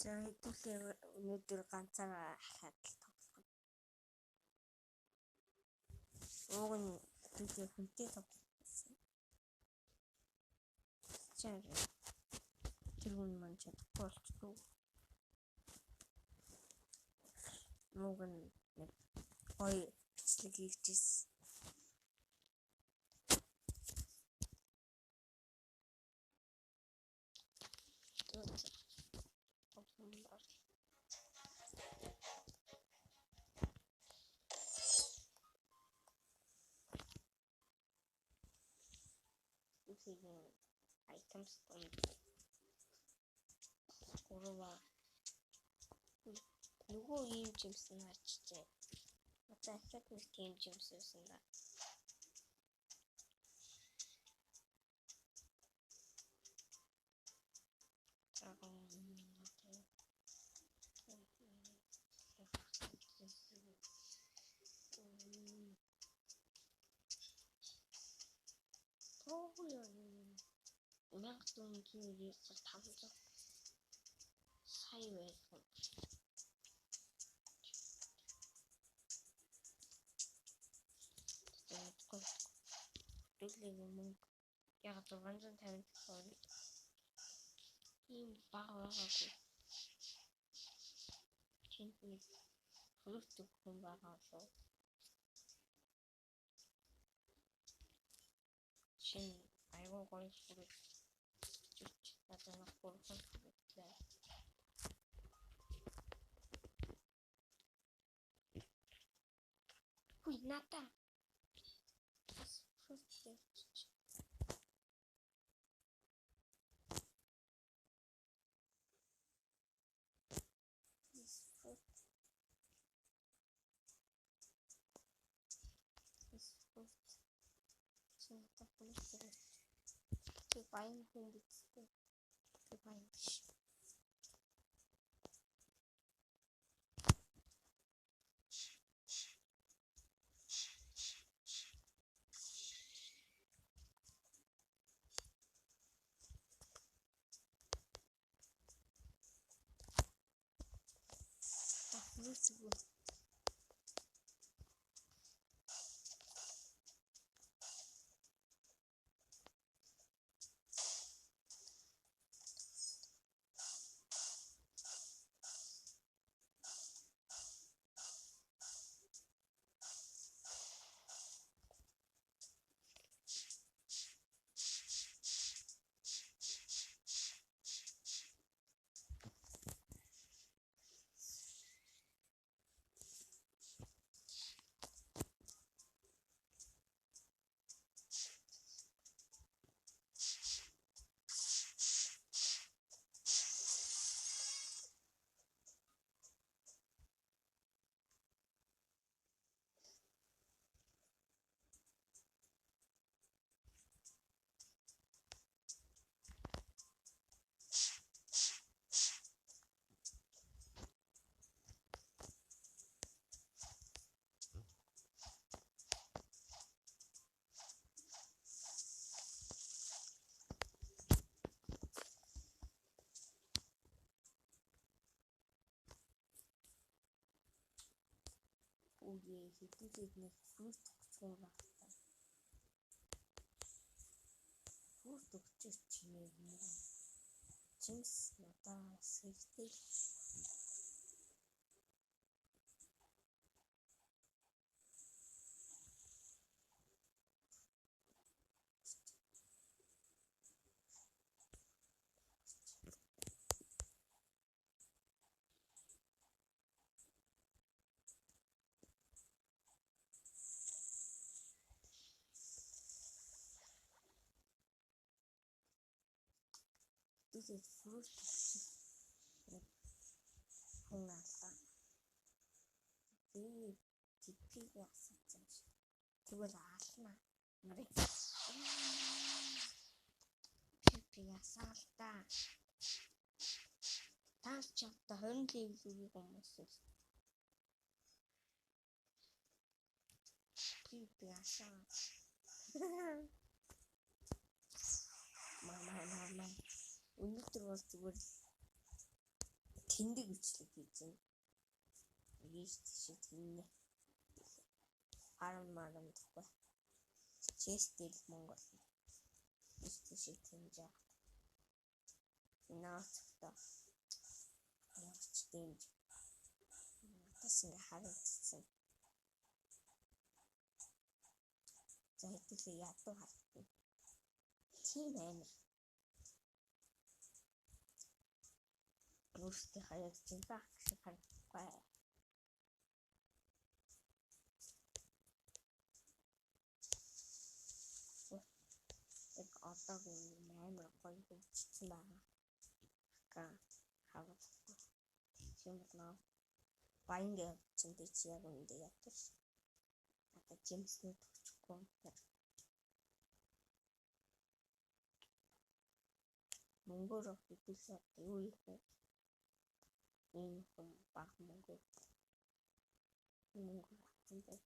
За хэдүүлээ өнөөдөр ганцаараа хахад л тоглох. Ууг нь хэдүүлээ хүнтэй тоглох гэсэн. Чаар тэр хүн маань чадахгүй болчихлоо. Ууг нь нэг гоё бичлэг хийжсэн. Using items from Gurova. Нөгөө ийм жимсэн харчжээ. Одоо ахад нэг тийм жимс байсан да. Мянга төгрөгийн ерөөсөөр 500 сая байсан. Тэглэг мөнгө яг 650 төгрөг. Ийм бага байгаагүй. Чиний хөрөлт өгсөн байгаа болов. Чин айгуу гоё хүрээ. Надад нэг бүрхэн хүрээ. Хуй ната. Buying home with buying. That's good. Үгүй хэдүүлээд нэг фрут өгсөн байна. Фрут өгчөөс чимээ нэг жимс надаа сэвтэй. This is fruit. Хунгалаа. Типиг ясацсан шүү. Тэгвэл аална. Нарыг. Типиг ясаалтаа. Таас ч одоо 20 левел хүмүүс шүү. Типиг ясаа. Мама. Өнөөдөр бол зүгээр тэндэг бичлэг хийж байна. Ийш тийш тэннэ. Арам гэхгүй. Честер Монгол. Ийш тийш тэнж байгаа. Наацтай. Ямарч тэнж. Тас ингээ харагдсан. За хэдүүлээ ядуу хардсан. Тийм амар. Өөртөө харагдсан баг шиг харагдахгүй. Яг одоогийн амар гоё хөгжсөн байгаа. Хаваад тийм байна. Баянгийн хөгжсөн дээ чи яг үндэ ядаж. Одоо жимснүүд өгчихгүй. Мөнгөөр хөдөлсөн юу их вэ? Энэ хүн баг мөнгө авсан дээ.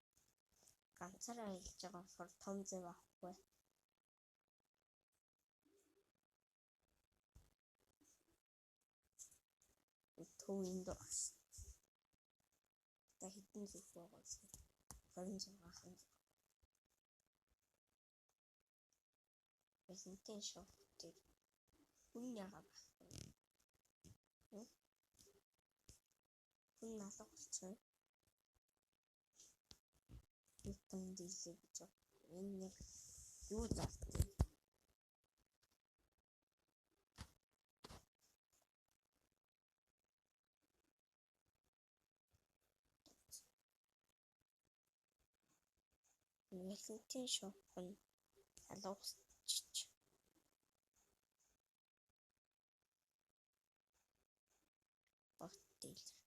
Ганцаараа хэлж байгаа болохоор том зэв авахгүй. Төвийн дурс. Та хитэн зүг байгаа юм. 26 Бэлэнтийн шоу дээр хүн яагаад байхгүй? Хүн алга болчихсон. Ютэн дийлээ гэж энэ нэг юу зарлаа. Бэлэнтийн шоу хүн алга болчих. Бохтил.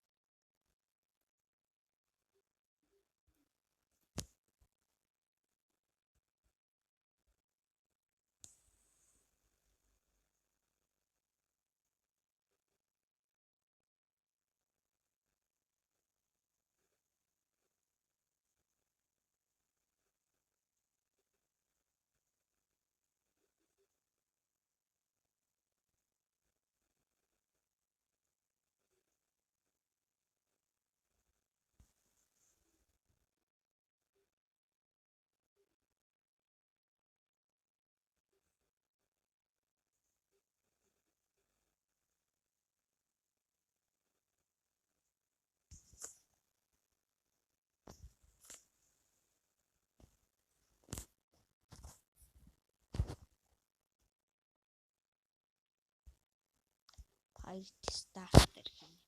Fight starter гэнэ.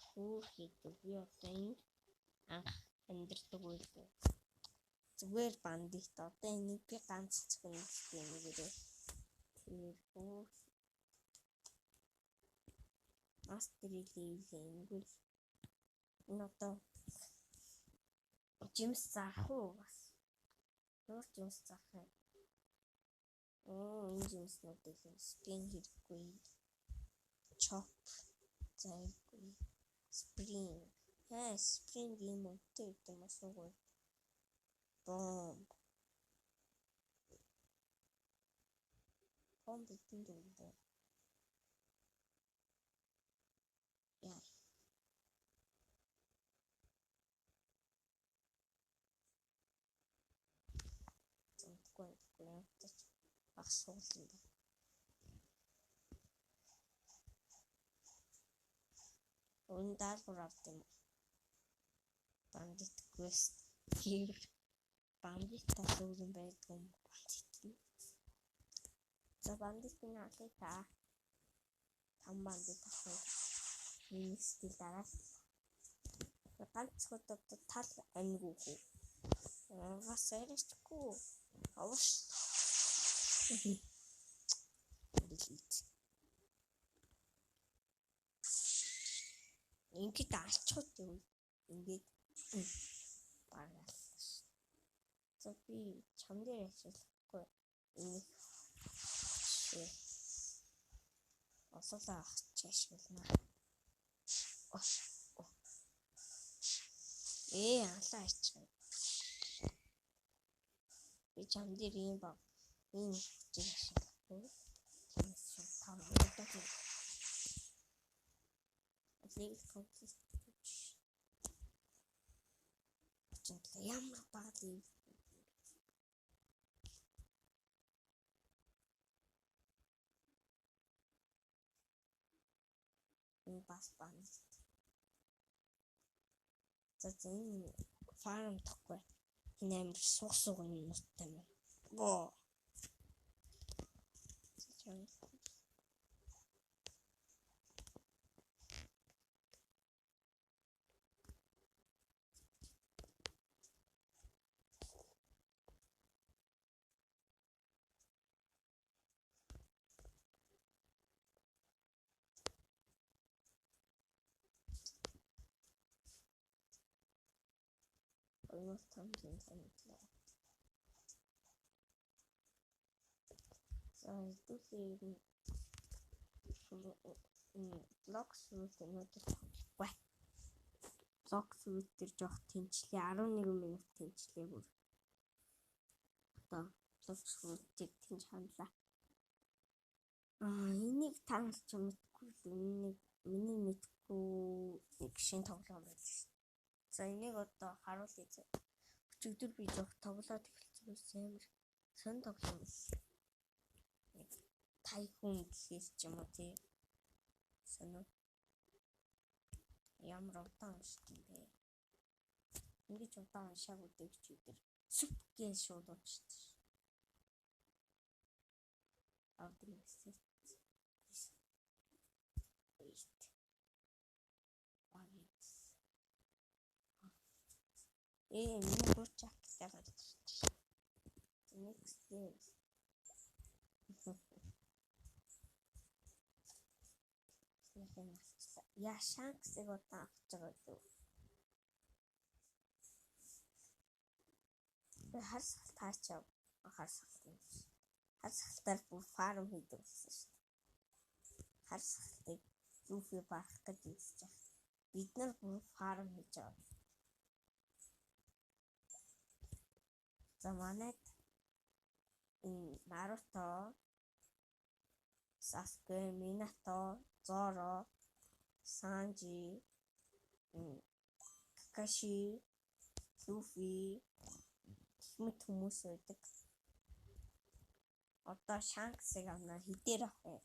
Хүүхэд би одоо энэ анх амьдрдаг байлгүй. Зүгээр бандит одоо энийг би ганц зөвхөн нэгээрээ тэр бүх мастерийг хийлгэнгүүл энэ одоо жимс заах уу бас өөр жимс заах юм. Энэ жимснүүдийг спин хийхгүй chop зайгүй spring spring юм уу тийм асуугүй бомб битэн дөө яа зэнтгүй асуулт юм байна. Өн даалгавар авт юм. Бандит quest here. Бандит тасуулсан байдгүй бандит. За бандитын алыг та 5 бандит авах. Миний стил дараа. Ганц хотод тал амьгүй хөө. Гас яриачгүй. Авш. Ингээд алчхууд юм. Ингээд баргалаа. За би чам дээр ажиллахгүй. Энийг осолоо ашиглана. Алаа ичээ. Би чам дээр юм баг. Энэ жиг ашиглахгүй. Тийм шүү. Та мэддэг. level complete гэж. Ямар бага level бас бана. За энэ фарм тахгүй. Энэ амар суг юм нуттай юм. Боо. Almost something like so this is blocks with another way. Blocks with тэр жоох тэнцлээ 11 минут тэнцлээ бүр. Одоо blocks with-ийг тэнц хандлаа. Энийг таалж мэдгүй л энийг миний мэдгүй нэг шин тоглоом байл шүү. За энийг одоо харуулъя. Өчигдөр би жоох тоглоод эхэлсэн амар сон тоглоом байл. Тайкун гэхээс ч юм уу тий. Сонио. Ямар удаан шүү дээ. Ингэж удаан шаг үдэгч өдөр сүп гэж шууд уучдаг. Авдригсээ. Миний гурчак тагаад. Next game. Я шансыг удаан авч байгаа юу? Харсгал таачаа харсгал. Харсгалтаар бүр фарм хийдэг болсон шүү дээ. Харсгалтыг Люфи барах гэж хэлж байгаа. Бид нар бүр фарм хийж байгаа. За манайд Наруто, Саске, Минато, Зоро, Санжи, Какаши, Люфи мэт хүмүүс байдаг. Одоо Шанксыг авна хідээр авах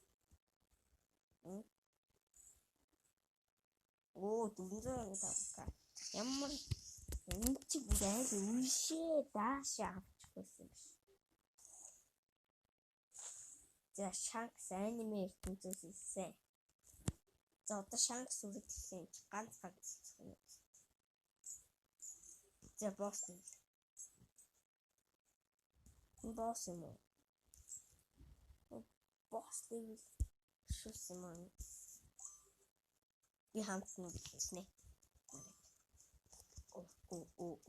юм. Оо 405к. Ямар энэ чи бүр айл үлшээ даашаа авчихсан юм шиг. За Шанкс аниме ертөнцөөс ирсэн. За одоо Шанкс үргэлжлэн ганц юм. За босс юм. Босс юм уу? Босс level шүсэн юм. Би хамт нь хэлсэн. Оо.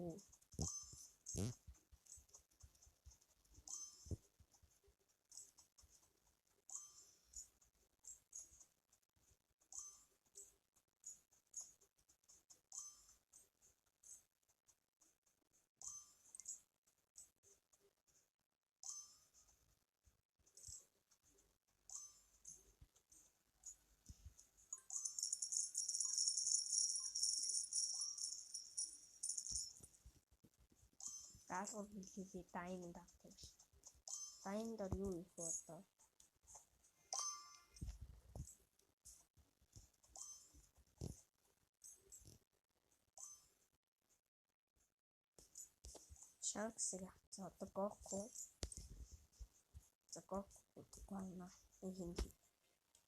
Даалгавар хийлээ Diamond авдаг шүү. Diamond-ор юу их вэ одоо? Шанксыг авцгаа одоо Гоку. За Гоку гуйна. Хинди.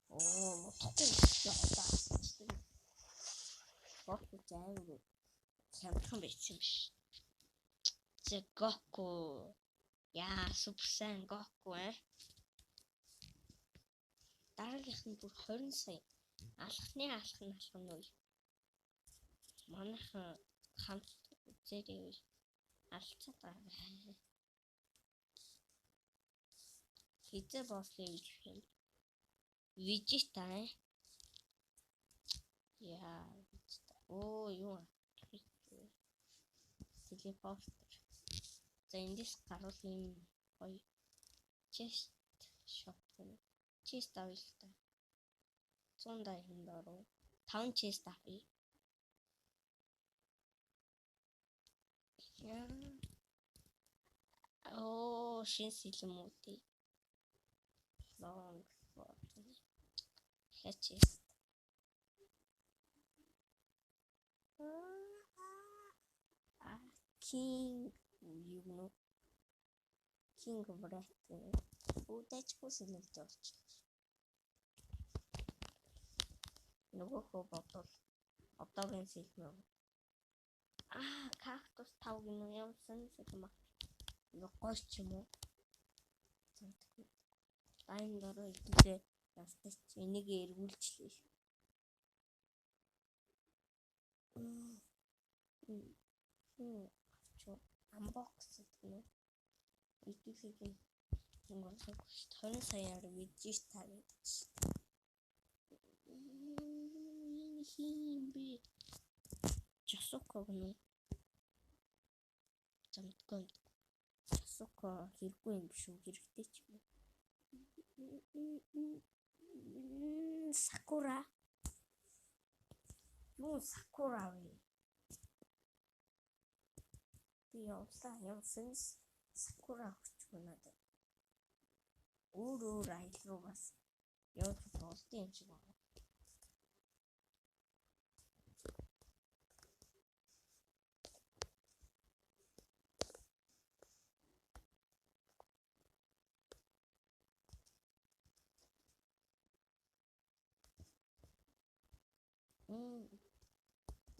Оо мототой яа. Гоку зайг хямдхан байсан биш. За Гоку. Яа супер сайн Гоку Дараагийнх нь бүр 20 сая. Алхны үе. Манайхан хамт үзээрэй. Алцаад байгаа. Хизээ босс level юм. Vegeta. Яа. Оо юу. Телепортер. За эндээс гарвал юм гоё. Chest shop. Chest авъя л та. 100 дайнд оров. 5 chest авъя. Шин сэлэмүүдий. Long sword. Chest. King юу гэнэ? King Brat. Уутэйчгүй сэлэмтэй болчих. Нөгөө хөө бодвол одоогийн сэлмээ. Кактус 5 гинэ ямсан сэлэм аа. Гоё ч юм уу. Дайн дөрөө идэвхтэй явтаж энийг эргүүлчихлээ. Unbox гэнэ. Идэвхтэй ингээд 20 саяар видео тавьж. Химби Жасуко гэнэ. Замтгон. Жасуко хэрэггүй юм биш үү? Хэрэгтэй ч юм уу? Сакура. Юу Сакура вэ? Би явсан Сакура өгч надад. Өөр айл руу бас явж болдсон юм шиг байна.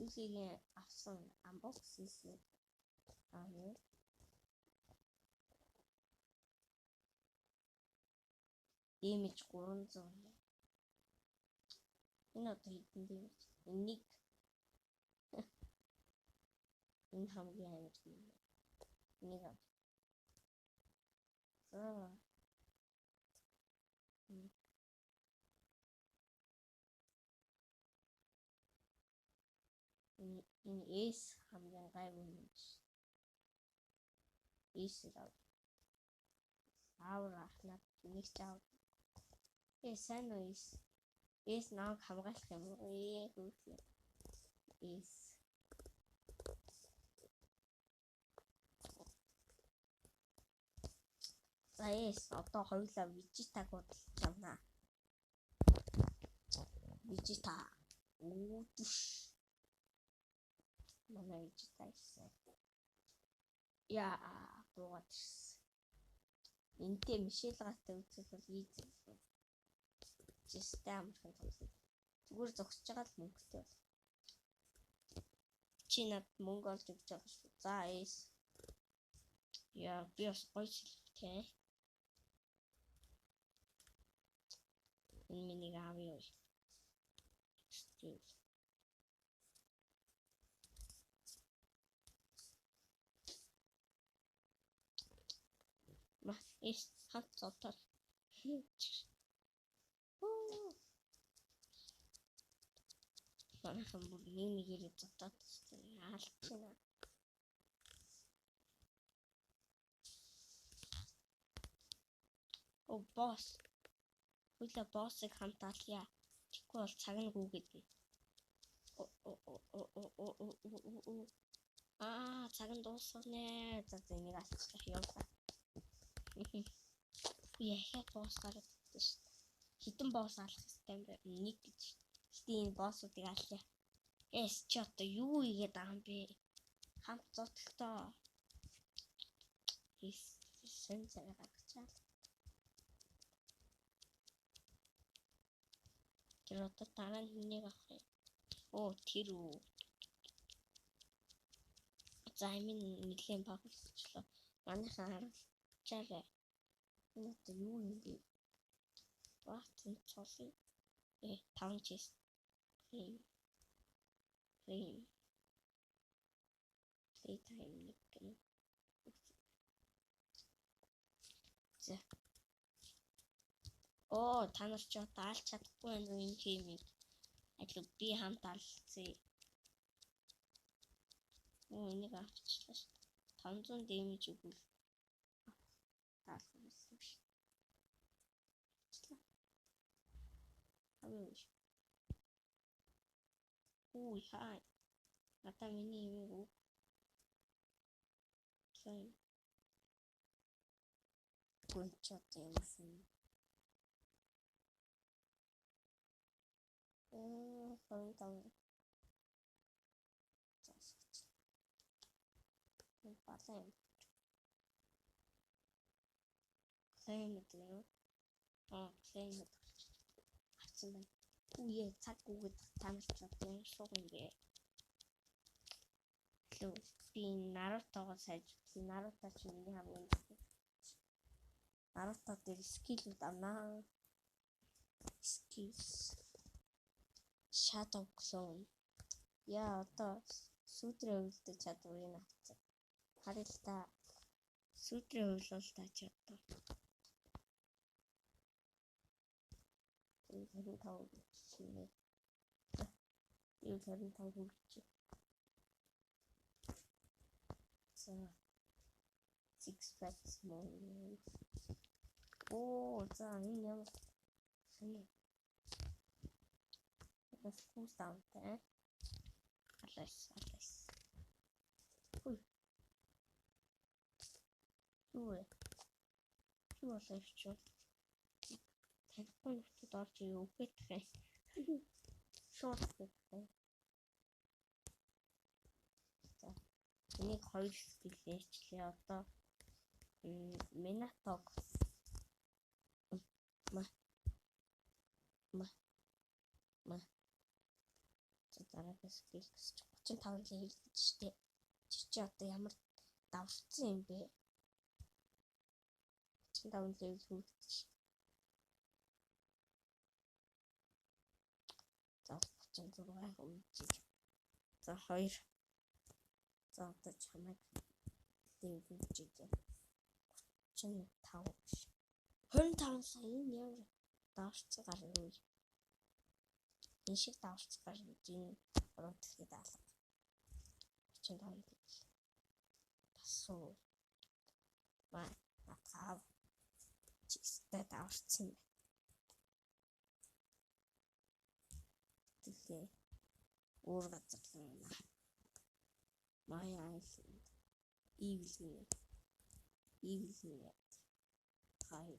Үсгийн авсан unbox хийсэн. Damage 300. Энэ одоо хэдэн damage? Энийг энэ хамгийн амар юм. Энийг авч. Энэ эс хамгийн гайвуу юм биш. Эс рав. Ахнаад нэг ч аав. Сайн уу эс? Эс намайг хамгаалах юм уу? Хүүхээ. Эс. Эс одоо хоёулаа Vegeta бодож байна. Vegeta. Үдш. Манай Vegeta ирсэн. Буугаад ирсэн. Энтэй Мишель гатаа үзэх бол easy. Жистэ амархан тоглосон. Зүгээр зогсож байгаа л мөнгөтэй бол. Чи над мөнгө олж өгч байгаа шүү. За эс. Би бас гоё сэлтэй. Энэ миний аавь. Эс хат цотол. Манайхан бүр нэгээр зотоод яалчна. Босс. Хүлээ боссыг хамтаалъя. Тэгэхгүй бол цаг нь гүгээд. Цаг нь дуусна. За энийг алцлах явлаа. Яхаа босс гараад ирсэн шүү. Хитэн босс алах хэрэгтэй юм байна. Нэг гэж. Гэтэ энэ боссуудыг алъя. Эс ч одоо юу игээд байгаа юм бэ? Хамт зодхтой. Эс сэн царай гаргачаа. Тэр одоо дараа нь хүнийг авах юм. Тэр үү. За минь нэгэн баг болчихлоо. Манайхан харгалчаарай. Энэ одоо юу юм бэ? Баатан цолын 5 чест. Плей тайм нэг гэнэ. За. Та нар ч одоо алж чадахгүй байх энэ геймийг. Аль би хамт алцъя. Энийг авчихлаа шүү. 500 damage өгвөл таалах юмсан биш. Ui хаа. Надаа миний имийг үг. Сайн. Гүнчат юм шин. Хоёр тав. Засч. Балан. Клеймэд юм. Клеймэд. Хацсан байна. Үе цаг үгээд таамаглаад юм шууд ингээ. Лөө би Нарутогоо сайжруулсан. Наруто ч миний хамгийн Наруто дээр скиллүүд авнаа. Skills. Shadow Clone. Яа одоо сүдрээ өвлдөж чадварыг авцсан. Харин л та сүдрээ өвлөл тач одоо. Энэ 25 шинэ. Энэ 25 хүрч. За 6 packs more. Оо за энэ ямар шинэ. Das Fuß down. Alles. Ui. Юу боловч телефон нутад орж өгөх гэх юм. Шууд гэх юм. За. Энийг 2 скил хийчлээ. Одоо Минатог дараагийн скил гэж 35 левел гэж штэ. Чи одоо ямар давшсан юм бэ? 35 левел хүрч. За 36 хүнж. За 2. За одоо чамайг левел хүрчээ. 35. 25 сая энэ ямар давшсан гарна вэ? Энэ шиг давшсан гарна чинь уруудлагыг даалга. 35 левел. Тасуу. Натав. Чистэй давшсан байна. Тэгээ өөр газар байна. Maya Island. Evil. Хай.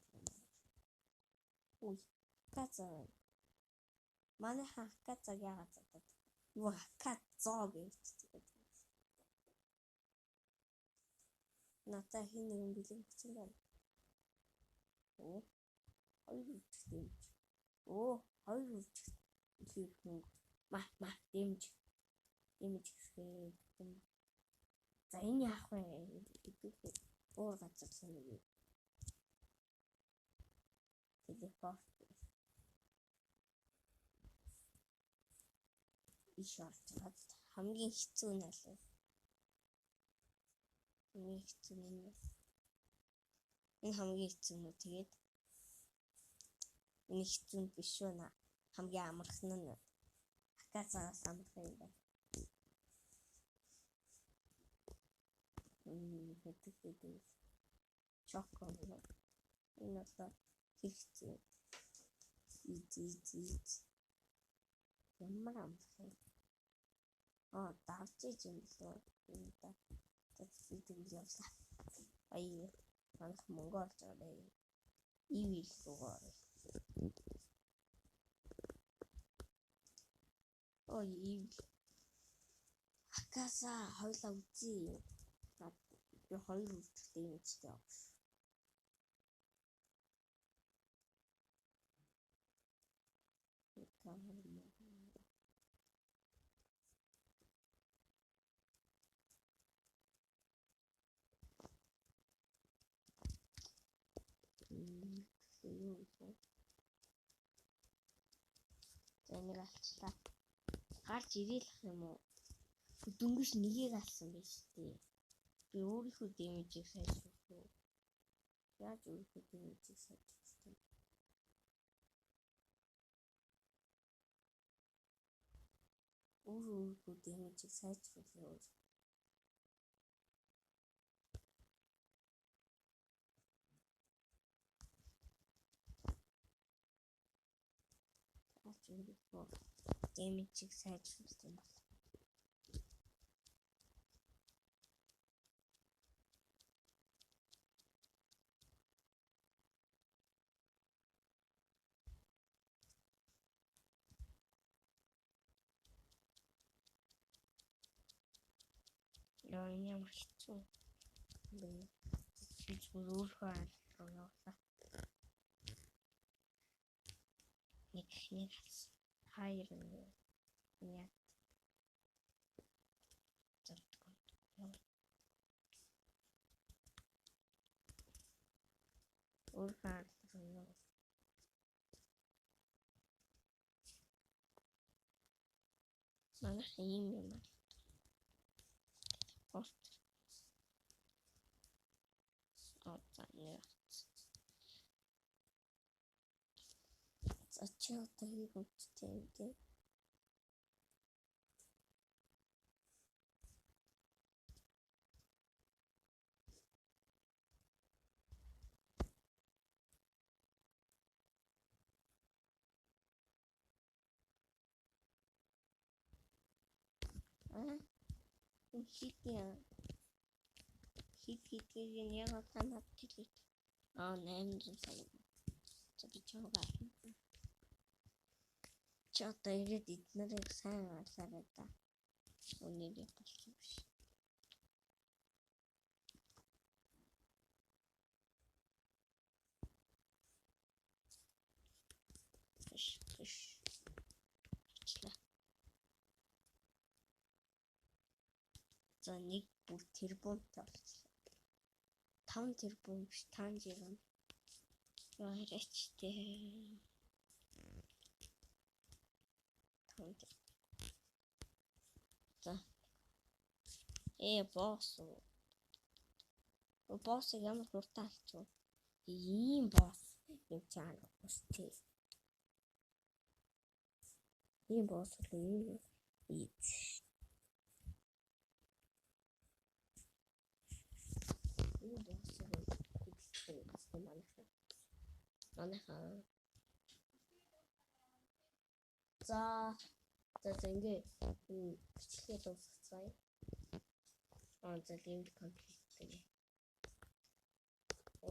Ой, газар. Манай хакацаг яагаад задаад. Юу хакацоо гэж. Натаа хин нэгэн бэлэн хүчин байна. Оо. Хоёр үлдсэн. Оо, хоёр үлдсэн. Их хүн. Мах дэмж гэхээ. За энэ яах вэ? Өөр газар сонирхоо. Телепорт. Ишорт хамгийн хэцүү нь аль вэ? Энэ хамгийн хэцүү нь тэгээд энэ хэцүү нь биш шүү наа. Хамгийн амархан нь хакацаас амархан юм байна. Хэвээ чоко энэ одоо хэцүү. Ямар амархан. Давж юм лөө. Энэ та тэгвэл явлаа. Ая манайх Монгол жаарэ. Ивил руугаа. Ой ивил. Хакаса хойлоо үзье. Би 2 үлдэхтэй юм ч яа. Энийг алчлаа. Гарч ирээх юм уу? Дөнгөж нэгийг алсан байж тээ. Би өөрийнхөө дэмэжийг сайжруулах уу? Яаж өөрийнхөө дэмэжийг сайжруулах вэ? Өөрийнхөө дэмэжийг сайжруулах. чиглэлгүй гейминг сайжруулах юм бол яа ямар хэцүү бэ? Би зүгээр өөрөө руу явлаа. Нэг хайр яа зурдаг. Өөрөө руу явлаа. Манайх ийм юм байна. Пост. Яа. За чи одоо хийх үгтэй юм тий. Хит яг танаад хэлээ. 800 сая. За би чамгаа. Чи одоо ирээд эднэрийг сайн алаарай да. Үнээрээ болсон биш. Биш. Ачлаа. За нэг бүр тэрбумтай болчихлоо. 5 тэрбум биш 5 тэрбум. Яарачтэй. 5 тэрбум. За. Босс. Боссыг ямар хурдан алчгүй. Ийм босс юм чаана бостэй. Ийм босс л ийц. Ийм босс манайхаа. За ингээд бичлэгээ дуусгацгаая. За лимит комплект тэгээ.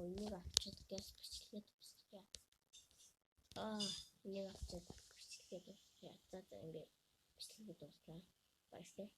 Энийг авчид гэс бичлэгээ дуусгая. Энийг авчид бичлэгээ дуусгая. За ингээд бичлэгээ дуусгая. Баярлалаа.